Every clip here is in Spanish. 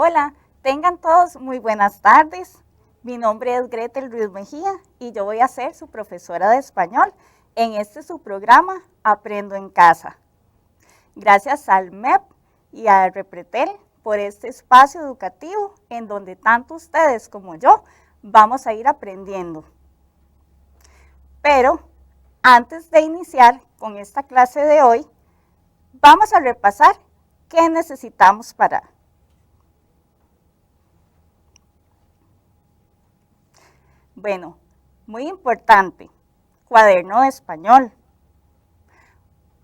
Hola, tengan todos muy buenas tardes. Mi nombre es Gretel Ruiz Mejía y yo voy a ser su profesora de español en este su programa Aprendo en Casa. Gracias al MEP y al Repretel por este espacio educativo en donde tanto ustedes como yo vamos a ir aprendiendo. Pero antes de iniciar con esta clase de hoy, vamos a repasar qué necesitamos para. Bueno, muy importante, cuaderno de español,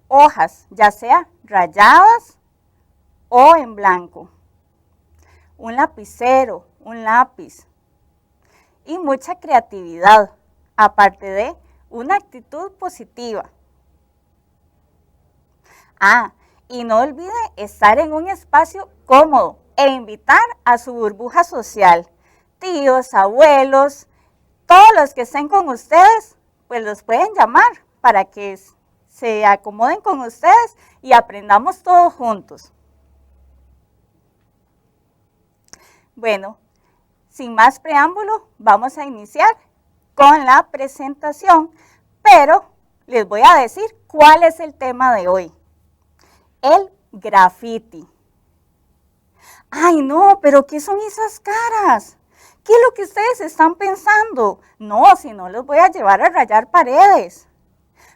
hojas, ya sea rayadas o en blanco, un lapicero, un lápiz y mucha creatividad, aparte de una actitud positiva. Y no olvide estar en un espacio cómodo e invitar a su burbuja social, tíos, abuelos, todos los que estén con ustedes, pues los pueden llamar para que se acomoden con ustedes y aprendamos todos juntos. Bueno, sin más preámbulo, vamos a iniciar con la presentación, pero les voy a decir cuál es el tema de hoy. El graffiti. ¡Ay, no! ¿Pero qué son esas caras? ¿Qué es lo que ustedes están pensando? No, si no los voy a llevar a rayar paredes.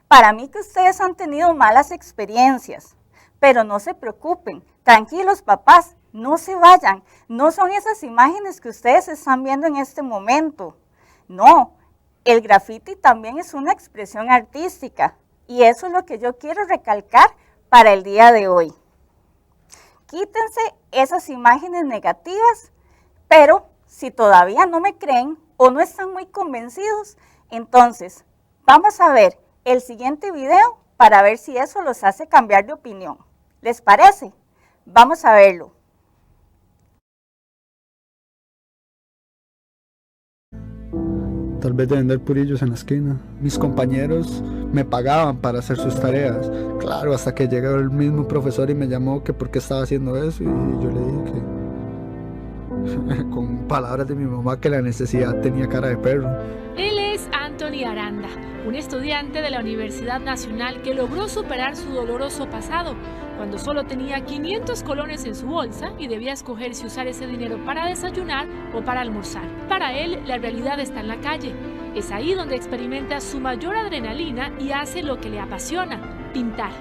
Para mí que ustedes han tenido malas experiencias, pero no se preocupen, tranquilos papás, no se vayan. No son esas imágenes que ustedes están viendo en este momento. No, el graffiti también es una expresión artística y eso es lo que yo quiero recalcar para el día de hoy. Quítense esas imágenes negativas, pero si todavía no me creen o no están muy convencidos, entonces vamos a ver el siguiente video para ver si eso los hace cambiar de opinión. ¿Les parece? Vamos a verlo. Tal vez de vender purillos en la esquina. Mis compañeros me pagaban para hacer sus tareas. Claro, hasta que llegó el mismo profesor y me llamó que por qué estaba haciendo eso y yo le dije que con palabras de mi mamá que la necesidad tenía cara de perro. Él es Anthony Aranda, un estudiante de la Universidad Nacional que logró superar su doloroso pasado cuando solo tenía 500 colones en su bolsa y debía escoger si usar ese dinero para desayunar o para almorzar. Para él, la realidad está en la calle. Es ahí donde experimenta su mayor adrenalina y hace lo que le apasiona, pintar.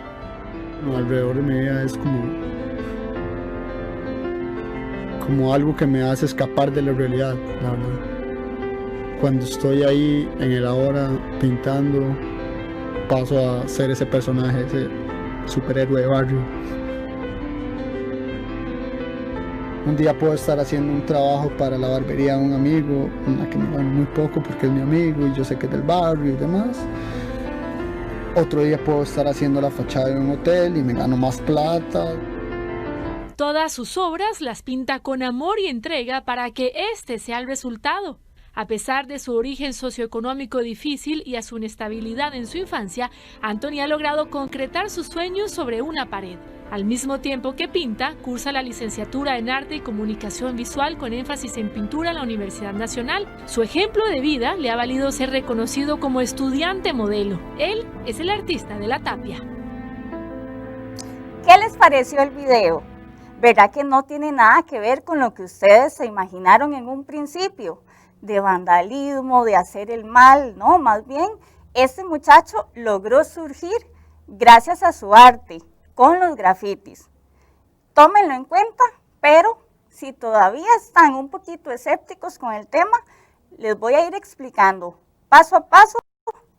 Alrededor de mi vida es como algo que me hace escapar de la realidad, la verdad. Cuando estoy ahí en el ahora pintando, paso a ser ese personaje, ese superhéroe de barrio. Un día puedo estar haciendo un trabajo para la barbería de un amigo, en la que me gano muy poco porque es mi amigo y yo sé que es del barrio y demás. Otro día puedo estar haciendo la fachada de un hotel y me gano más plata. Todas sus obras las pinta con amor y entrega para que este sea el resultado. A pesar de su origen socioeconómico difícil y a su inestabilidad en su infancia, Anthony ha logrado concretar sus sueños sobre una pared. Al mismo tiempo que pinta, cursa la licenciatura en Arte y Comunicación Visual con énfasis en pintura en la Universidad Nacional. Su ejemplo de vida le ha valido ser reconocido como estudiante modelo. Él es el artista de la tapia. ¿Qué les pareció el video? ¿Verdad que no tiene nada que ver con lo que ustedes se imaginaron en un principio? De vandalismo, de hacer el mal, no, más bien, este muchacho logró surgir gracias a su arte, con los grafitis. Tómenlo en cuenta, pero si todavía están un poquito escépticos con el tema, les voy a ir explicando paso a paso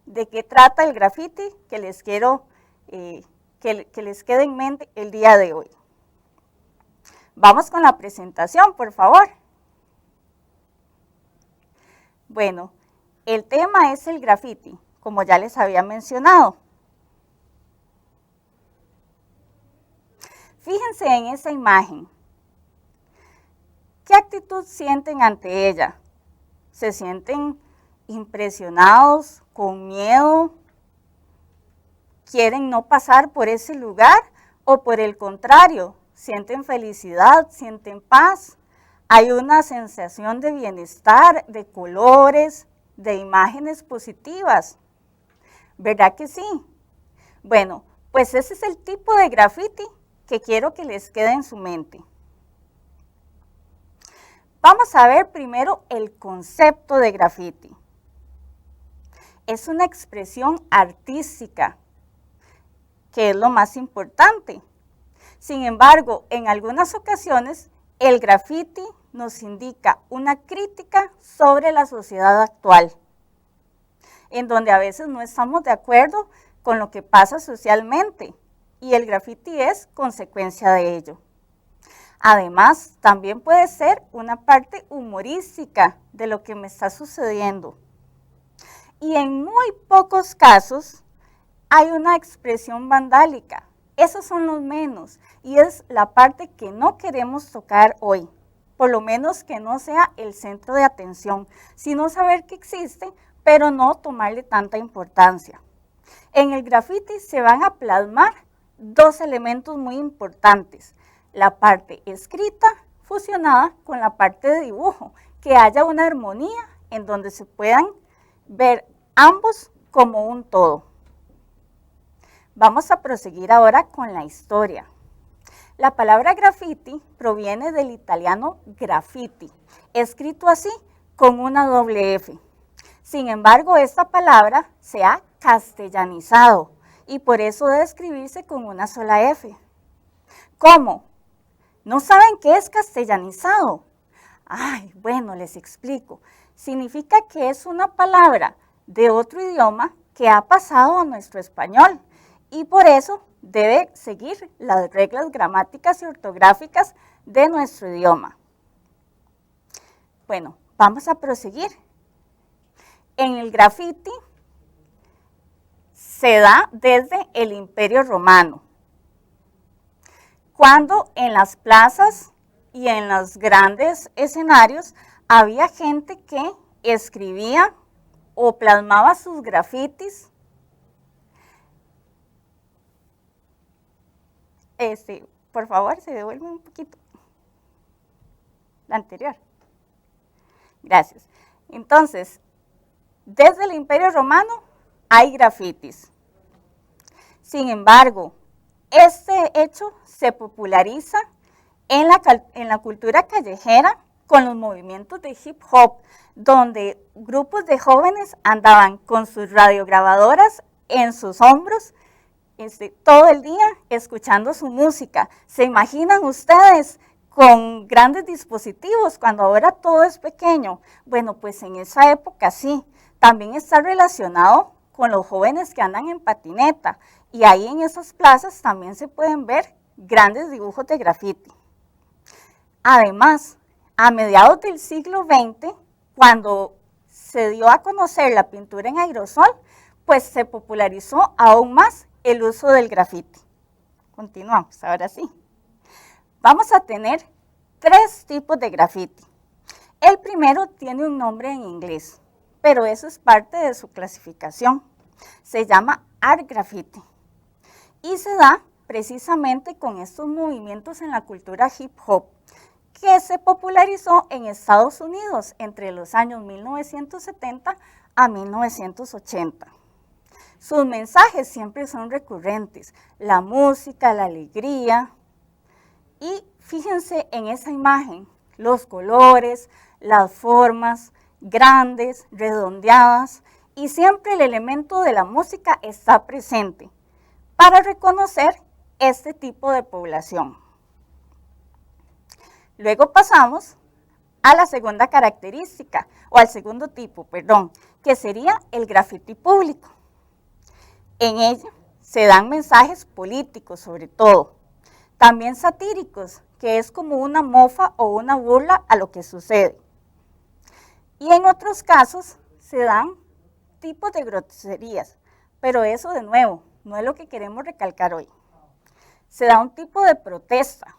de qué trata el grafiti que les quiero que les quede en mente el día de hoy. Vamos con la presentación, por favor. Bueno, el tema es el graffiti, como ya les había mencionado. Fíjense en esa imagen. ¿Qué actitud sienten ante ella? ¿Se sienten impresionados, con miedo? ¿Quieren no pasar por ese lugar? ¿O por el contrario, sienten felicidad, sienten paz? hay una sensación de bienestar, de colores, de imágenes positivas. ¿Verdad que sí? Bueno, pues ese es el tipo de graffiti que quiero que les quede en su mente. Vamos a ver primero el concepto de graffiti. Es una expresión artística, que es lo más importante. Sin embargo, en algunas ocasiones, el graffiti nos indica una crítica sobre la sociedad actual, en donde a veces no estamos de acuerdo con lo que pasa socialmente, y el graffiti es consecuencia de ello. Además, también puede ser una parte humorística de lo que me está sucediendo. Y en muy pocos casos hay una expresión vandálica. Esos son los menos, y es la parte que no queremos tocar hoy, por lo menos que no sea el centro de atención, sino saber que existe, pero no tomarle tanta importancia. En el graffiti se van a plasmar dos elementos muy importantes: la parte escrita fusionada con la parte de dibujo, que haya una armonía en donde se puedan ver ambos como un todo. Vamos a proseguir ahora con la historia. La palabra graffiti proviene del italiano graffiti, escrito así con una doble F. Sin embargo, esta palabra se ha castellanizado y por eso debe escribirse con una sola F. ¿Cómo? ¿No saben qué es castellanizado? Ay, bueno, les explico. Significa que es una palabra de otro idioma que ha pasado a nuestro español y por eso debe seguir las reglas gramáticas y ortográficas de nuestro idioma. Bueno, vamos a proseguir. En el graffiti se da desde el Imperio Romano, cuando en las plazas y en los grandes escenarios había gente que escribía o plasmaba sus grafitis. Por favor, se devuelve un poquito. La anterior. Gracias. Entonces, desde el Imperio Romano hay grafitis. Sin embargo, este hecho se populariza en la cultura callejera con los movimientos de hip hop, donde grupos de jóvenes andaban con sus radiograbadoras en sus hombros todo el día escuchando su música. ¿Se imaginan ustedes con grandes dispositivos cuando ahora todo es pequeño? Bueno, pues en esa época sí. También está relacionado con los jóvenes que andan en patineta, y ahí en esas plazas también se pueden ver grandes dibujos de graffiti. Además, a mediados del siglo XX, cuando se dio a conocer la pintura en aerosol, pues se popularizó aún más el uso del graffiti. Continuamos, ahora sí. Vamos a tener 3 tipos de graffiti. El primero tiene un nombre en inglés, pero eso es parte de su clasificación. Se llama art graffiti y se da precisamente con estos movimientos en la cultura hip hop que se popularizó en Estados Unidos entre los años 1970 a 1980. Sus mensajes siempre son recurrentes: la música, la alegría. Y fíjense en esa imagen, los colores, las formas grandes, redondeadas, y siempre el elemento de la música está presente para reconocer este tipo de población. Luego pasamos a la segunda característica, o al segundo tipo, perdón, que sería el graffiti público. En ella se dan mensajes políticos sobre todo, también satíricos, que es como una mofa o una burla a lo que sucede. Y en otros casos se dan tipos de groserías, pero eso de nuevo no es lo que queremos recalcar hoy. Se da un tipo de protesta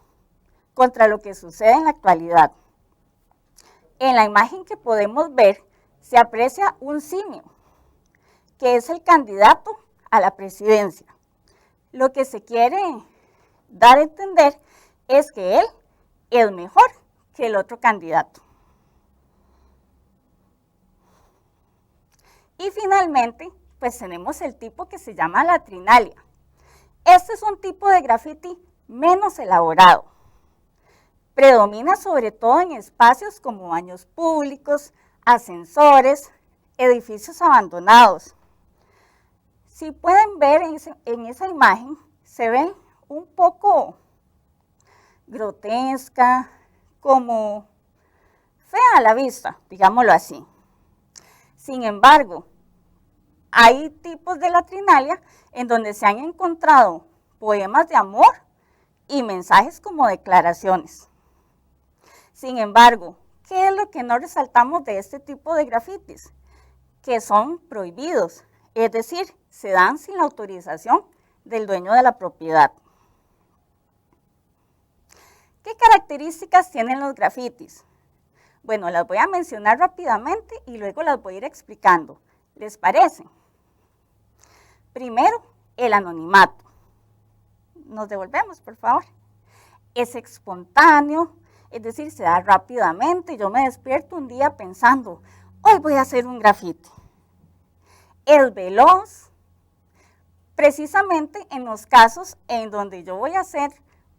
contra lo que sucede en la actualidad. En la imagen que podemos ver se aprecia un simio, que es el candidato a la presidencia. Lo que se quiere dar a entender es que él es mejor que el otro candidato. Y finalmente, pues tenemos el tipo que se llama latrinalia. Este es un tipo de graffiti menos elaborado. Predomina sobre todo en espacios como baños públicos, ascensores, edificios abandonados. Si pueden ver en esa imagen, se ve un poco grotesca, como fea a la vista, digámoslo así. Sin embargo, hay tipos de latrinalia en donde se han encontrado poemas de amor y mensajes como declaraciones. Sin embargo, ¿qué es lo que no resaltamos de este tipo de grafitis? Que son prohibidos, es decir, se dan sin la autorización del dueño de la propiedad. ¿Qué características tienen los grafitis? Bueno, las voy a mencionar rápidamente y luego las voy a ir explicando. ¿Les parece? Primero, el anonimato. Nos devolvemos, por favor. Es espontáneo, es decir, se da rápidamente. Yo me despierto un día pensando, hoy voy a hacer un grafiti. Es veloz, precisamente en los casos en donde yo voy a hacer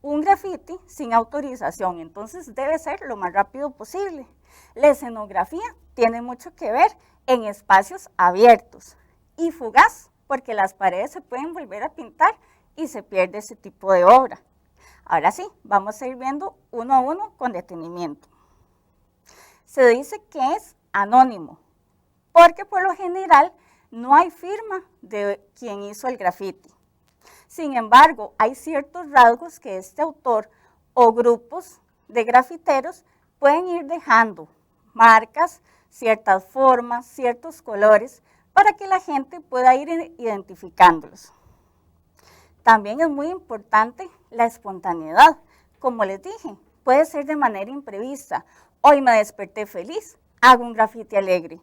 un grafiti sin autorización, entonces debe ser lo más rápido posible. La escenografía tiene mucho que ver en espacios abiertos y fugaz, porque las paredes se pueden volver a pintar y se pierde ese tipo de obra. Ahora sí, vamos a ir viendo uno a uno con detenimiento. Se dice que es anónimo, porque por lo general no hay firma de quien hizo el grafiti. Sin embargo, hay ciertos rasgos que este autor o grupos de grafiteros pueden ir dejando, marcas, ciertas formas, ciertos colores, para que la gente pueda ir identificándolos. También es muy importante la espontaneidad. Como les dije, puede ser de manera imprevista. Hoy me desperté feliz, hago un grafiti alegre.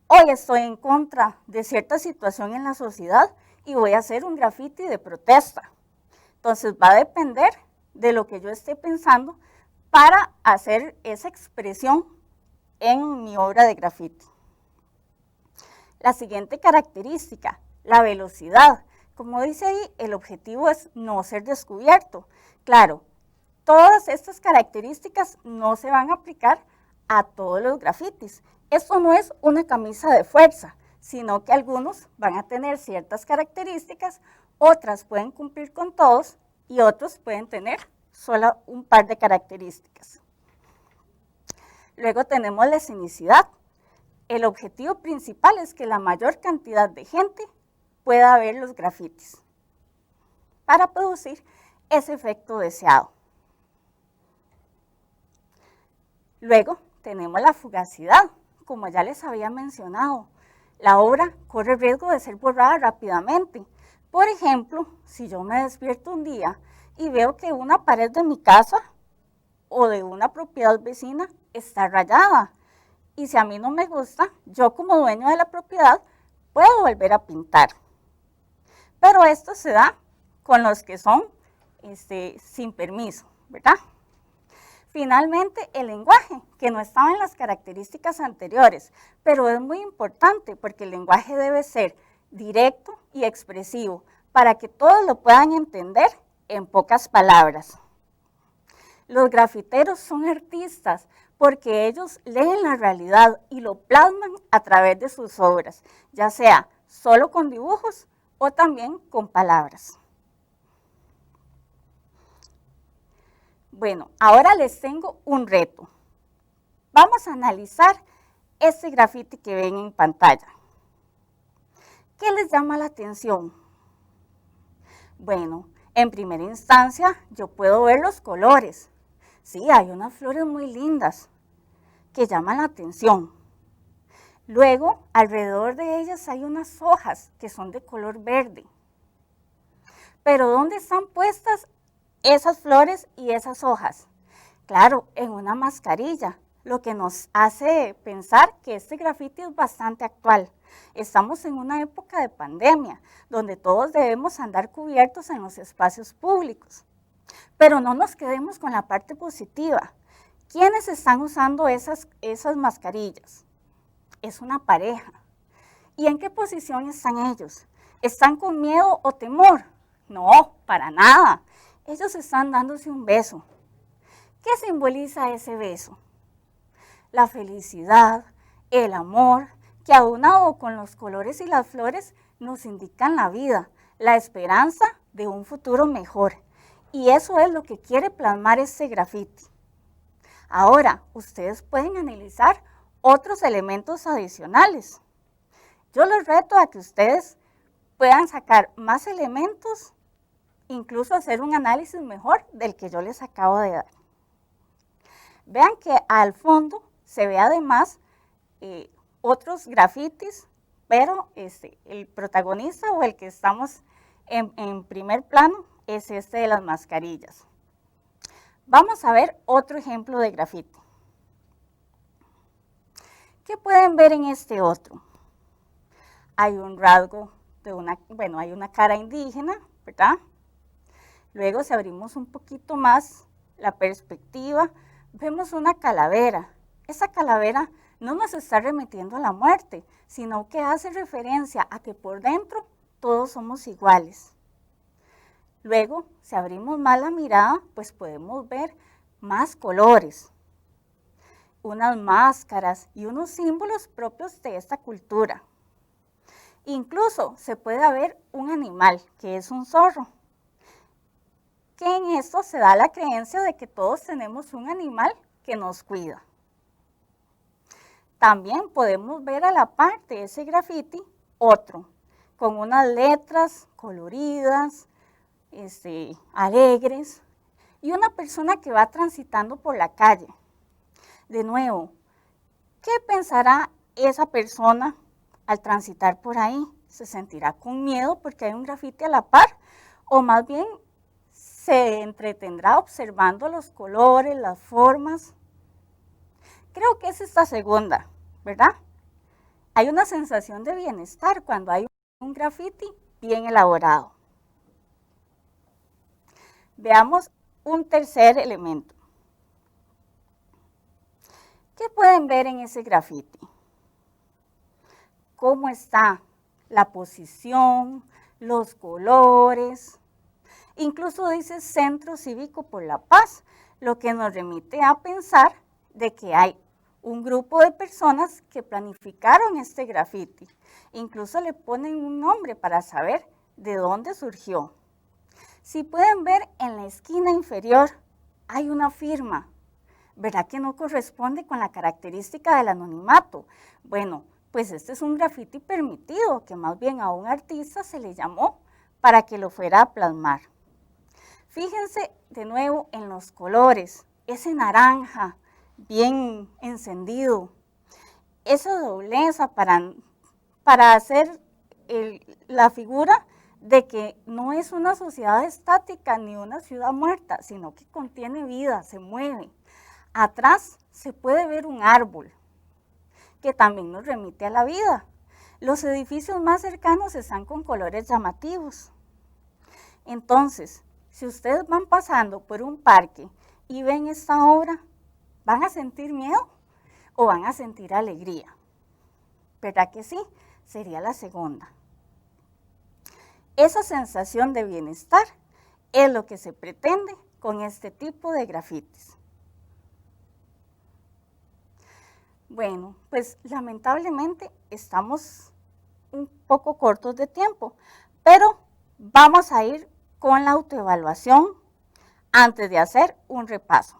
Hoy estoy en contra de cierta situación en la sociedad y voy a hacer un grafiti de protesta. Entonces va a depender de lo que yo esté pensando para hacer esa expresión en mi obra de grafiti. La siguiente característica, la velocidad. Como dice ahí, el objetivo es no ser descubierto. Claro, todas estas características no se van a aplicar a todos los grafitis. Esto no es una camisa de fuerza, sino que algunos van a tener ciertas características, otras pueden cumplir con todos y otros pueden tener solo un par de características. Luego tenemos la escenicidad. El objetivo principal es que la mayor cantidad de gente pueda ver los grafitis para producir ese efecto deseado. Luego tenemos la fugacidad. Como ya les había mencionado, la obra corre riesgo de ser borrada rápidamente. Por ejemplo, si yo me despierto un día y veo que una pared de mi casa o de una propiedad vecina está rayada, y si a mí no me gusta, yo como dueño de la propiedad puedo volver a pintar. Pero esto se da con los que son sin permiso, ¿verdad? Finalmente, el lenguaje, que no estaba en las características anteriores, pero es muy importante porque el lenguaje debe ser directo y expresivo para que todos lo puedan entender en pocas palabras. Los grafiteros son artistas porque ellos leen la realidad y lo plasman a través de sus obras, ya sea solo con dibujos o también con palabras. Bueno, ahora les tengo un reto. Vamos a analizar este grafiti que ven en pantalla. ¿Qué les llama la atención? Bueno, en primera instancia yo puedo ver los colores. Sí, hay unas flores muy lindas que llaman la atención. Luego, alrededor de ellas hay unas hojas que son de color verde. Pero ¿dónde están puestas esas flores y esas hojas? Claro, en una mascarilla, lo que nos hace pensar que este grafiti es bastante actual. Estamos en una época de pandemia, donde todos debemos andar cubiertos en los espacios públicos. Pero no nos quedemos con la parte positiva. ¿Quiénes están usando esas mascarillas? Es una pareja. ¿Y en qué posición están ellos? ¿Están con miedo o temor? No, para nada. Ellos están dándose un beso. ¿Qué simboliza ese beso? La felicidad, el amor, que aunado con los colores y las flores nos indican la vida, la esperanza de un futuro mejor. Y eso es lo que quiere plasmar este grafiti. Ahora, ustedes pueden analizar otros elementos adicionales. Yo los reto a que ustedes puedan sacar más elementos, incluso hacer un análisis mejor del que yo les acabo de dar. Vean que al fondo se ve además otros grafitis, pero el protagonista o el que estamos en primer plano es este de las mascarillas. Vamos a ver otro ejemplo de grafiti. ¿Qué pueden ver en este otro? Hay un rasgo de hay una cara indígena, ¿verdad? Luego, si abrimos un poquito más la perspectiva, vemos una calavera. Esa calavera no nos está remitiendo a la muerte, sino que hace referencia a que por dentro todos somos iguales. Luego, si abrimos más la mirada, pues podemos ver más colores, unas máscaras y unos símbolos propios de esta cultura. Incluso se puede ver un animal, que es un zorro, que en esto se da la creencia de que todos tenemos un animal que nos cuida. También podemos ver a la par de ese grafiti otro, con unas letras coloridas, alegres, y una persona que va transitando por la calle. De nuevo, ¿qué pensará esa persona al transitar por ahí? ¿Se sentirá con miedo porque hay un grafiti a la par? ¿O más bien se entretendrá observando los colores, las formas? Creo que es esta segunda, ¿verdad? Hay una sensación de bienestar cuando hay un grafiti bien elaborado. Veamos un tercer elemento. ¿Qué pueden ver en ese grafiti? ¿Cómo está la posición, los colores? Incluso dice Centro Cívico por la Paz, lo que nos remite a pensar de que hay un grupo de personas que planificaron este grafiti. Incluso le ponen un nombre para saber de dónde surgió. Si pueden ver en la esquina inferior hay una firma, ¿verdad que no corresponde con la característica del anonimato? Bueno, pues este es un grafiti permitido, que más bien a un artista se le llamó para que lo fuera a plasmar. Fíjense de nuevo en los colores, ese naranja bien encendido, esa dobleza para hacer la figura de que no es una sociedad estática ni una ciudad muerta, sino que contiene vida, se mueve. Atrás se puede ver un árbol, que también nos remite a la vida. Los edificios más cercanos están con colores llamativos. Entonces, si ustedes van pasando por un parque y ven esta obra, ¿van a sentir miedo o van a sentir alegría? ¿Verdad que sí? Sería la segunda. Esa sensación de bienestar es lo que se pretende con este tipo de grafitis. Bueno, pues lamentablemente estamos un poco cortos de tiempo, pero vamos a ir con la autoevaluación antes de hacer un repaso.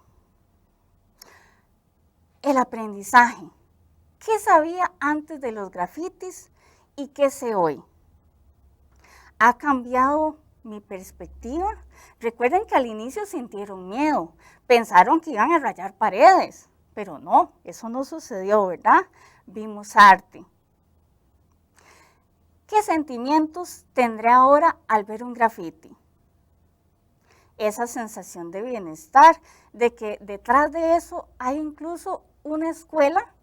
El aprendizaje. ¿Qué sabía antes de los grafitis y qué sé hoy? ¿Ha cambiado mi perspectiva? Recuerden que al inicio sintieron miedo, pensaron que iban a rayar paredes, pero no, eso no sucedió, ¿verdad? Vimos arte. ¿Qué sentimientos tendré ahora al ver un grafiti? Esa sensación de bienestar, de que detrás de eso hay incluso una escuela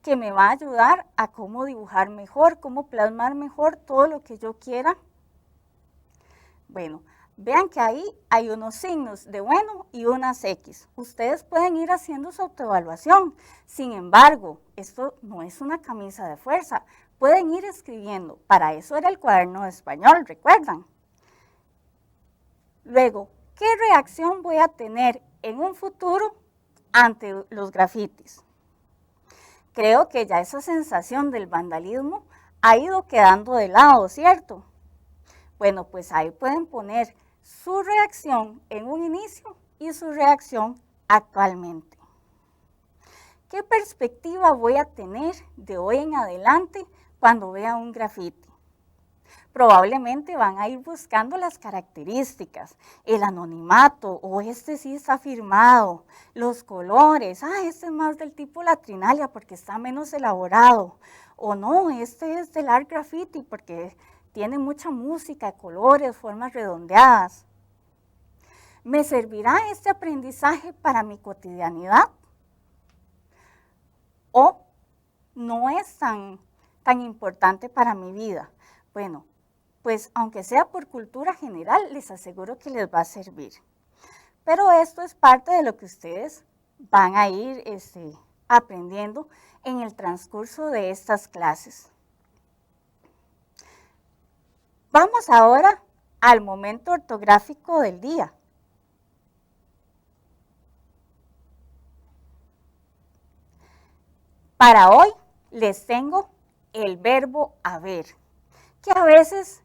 que me va a ayudar a cómo dibujar mejor, cómo plasmar mejor todo lo que yo quiera. Bueno, Vean que ahí hay unos signos de bueno y unas X. Ustedes pueden ir haciendo su autoevaluación. Sin embargo, esto no es una camisa de fuerza. Pueden ir escribiendo. Para eso era el cuaderno de español, ¿recuerdan? Luego, ¿qué reacción voy a tener en un futuro ante los grafitis? Creo que ya esa sensación del vandalismo ha ido quedando de lado, ¿cierto? Bueno, pues ahí pueden poner su reacción en un inicio y su reacción actualmente. ¿Qué perspectiva voy a tener de hoy en adelante cuando vea un grafiti? Probablemente van a ir buscando las características, el anonimato, o este sí está firmado, los colores, este es más del tipo latrinalia porque está menos elaborado, o no, este es del art graffiti porque tiene mucha música, colores, formas redondeadas. ¿Me servirá este aprendizaje para mi cotidianidad? ¿O no es tan importante para mi vida? Bueno, pues aunque sea por cultura general, les aseguro que les va a servir. Pero esto es parte de lo que ustedes van a ir aprendiendo en el transcurso de estas clases. Vamos ahora al momento ortográfico del día. Para hoy les tengo el verbo haber, que a veces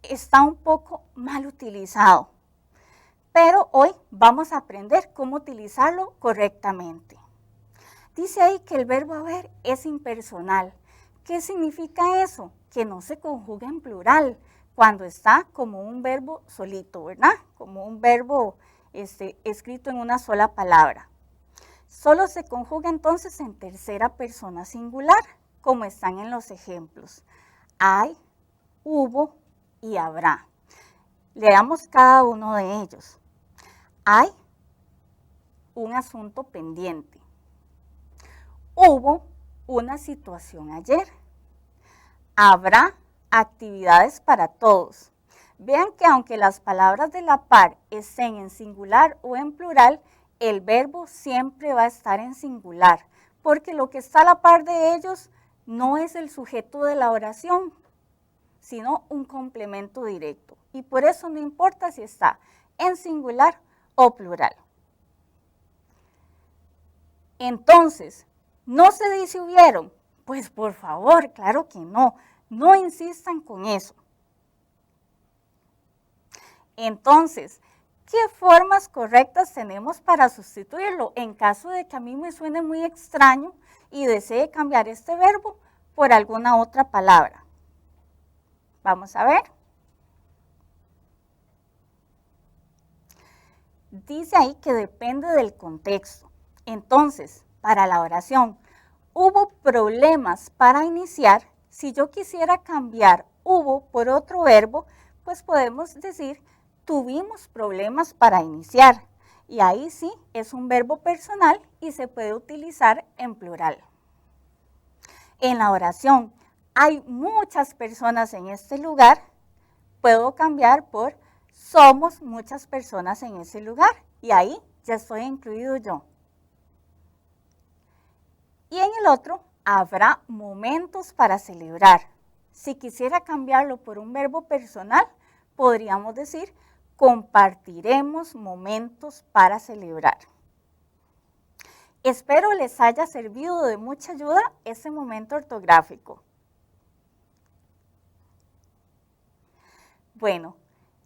está un poco mal utilizado, pero hoy vamos a aprender cómo utilizarlo correctamente. Dice ahí que el verbo haber es impersonal. ¿Qué significa eso? Que no se conjuga en plural cuando está como un verbo solito, ¿verdad? Como un verbo escrito en una sola palabra. Solo se conjuga entonces en tercera persona singular, como están en los ejemplos. Hay, hubo y habrá. Leamos cada uno de ellos. Hay un asunto pendiente. Hubo una situación ayer. Habrá actividades para todos. Vean que aunque las palabras de la par estén en singular o en plural, el verbo siempre va a estar en singular, porque lo que está a la par de ellos no es el sujeto de la oración, sino un complemento directo. Y por eso no importa si está en singular o plural. Entonces, ¿no se dice hubieron? Pues por favor, claro que no. No insistan con eso. Entonces, ¿qué formas correctas tenemos para sustituirlo? En caso de que a mí me suene muy extraño y desee cambiar este verbo por alguna otra palabra. Vamos a ver. Dice ahí que depende del contexto. Entonces, para la oración, hubo problemas para iniciar. Si yo quisiera cambiar hubo por otro verbo, pues podemos decir tuvimos problemas para iniciar. Y ahí sí es un verbo personal y se puede utilizar en plural. En la oración, hay muchas personas en este lugar, puedo cambiar por somos muchas personas en ese lugar. Y ahí ya estoy incluido yo. Y en el otro, habrá momentos para celebrar. Si quisiera cambiarlo por un verbo personal, podríamos decir, compartiremos momentos para celebrar. Espero les haya servido de mucha ayuda este momento ortográfico. Bueno,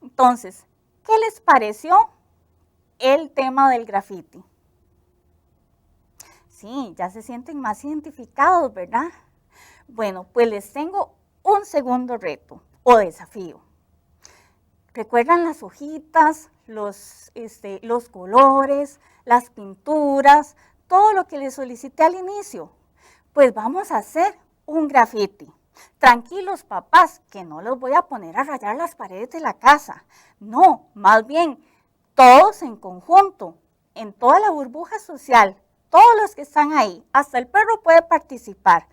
entonces, ¿qué les pareció el tema del grafiti? Sí, ya se sienten más identificados, ¿verdad? Bueno, pues les tengo un segundo reto o desafío. ¿Recuerdan las hojitas, los colores, las pinturas, todo lo que les solicité al inicio? Pues vamos a hacer un grafiti. Tranquilos, papás, que no los voy a poner a rayar las paredes de la casa. No, más bien, todos en conjunto, en toda la burbuja social, todos los que están ahí, hasta el perro puede participar.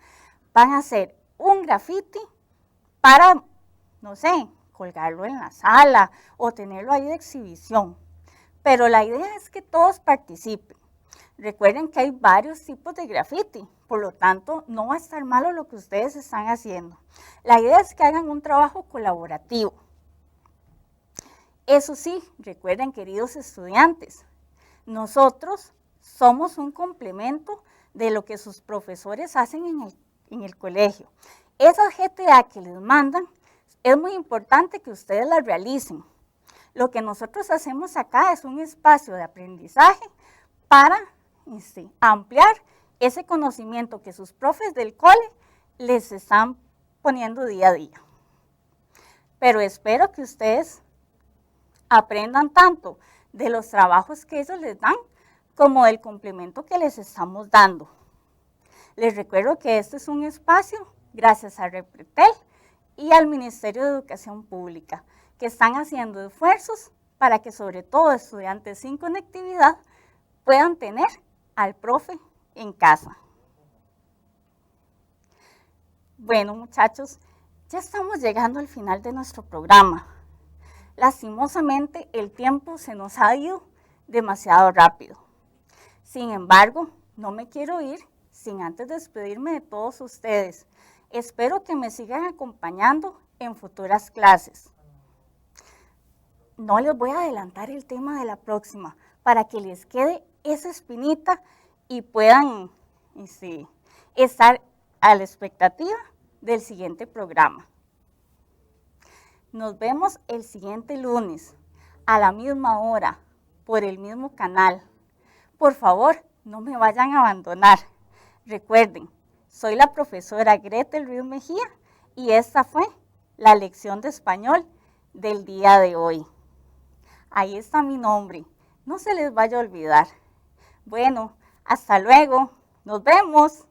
Van a hacer un grafiti para, no sé, colgarlo en la sala o tenerlo ahí de exhibición. Pero la idea es que todos participen. Recuerden que hay varios tipos de graffiti, por lo tanto, no va a estar malo lo que ustedes están haciendo. La idea es que hagan un trabajo colaborativo. Eso sí, recuerden, queridos estudiantes, nosotros somos un complemento de lo que sus profesores hacen en el colegio. Esas GTA que les mandan, es muy importante que ustedes las realicen. Lo que nosotros hacemos acá es un espacio de aprendizaje para ampliar ese conocimiento que sus profes del cole les están poniendo día a día. Pero espero que ustedes aprendan tanto de los trabajos que ellos les dan como del complemento que les estamos dando. Les recuerdo que este es un espacio gracias a Repretel y al Ministerio de Educación Pública, que están haciendo esfuerzos para que sobre todo estudiantes sin conectividad puedan tener al profe en casa. Bueno, muchachos, ya estamos llegando al final de nuestro programa. Lastimosamente, el tiempo se nos ha ido demasiado rápido. Sin embargo, no me quiero ir sin antes despedirme de todos ustedes. Espero que me sigan acompañando en futuras clases. No les voy a adelantar el tema de la próxima para que les quede esa espinita y puedan estar a la expectativa del siguiente programa. Nos vemos el siguiente lunes a la misma hora por el mismo canal. Por favor, no me vayan a abandonar. Recuerden, soy la profesora Gretel Ruiz Mejía y esta fue la lección de español del día de hoy. Ahí está mi nombre, no se les vaya a olvidar. Bueno, hasta luego, nos vemos.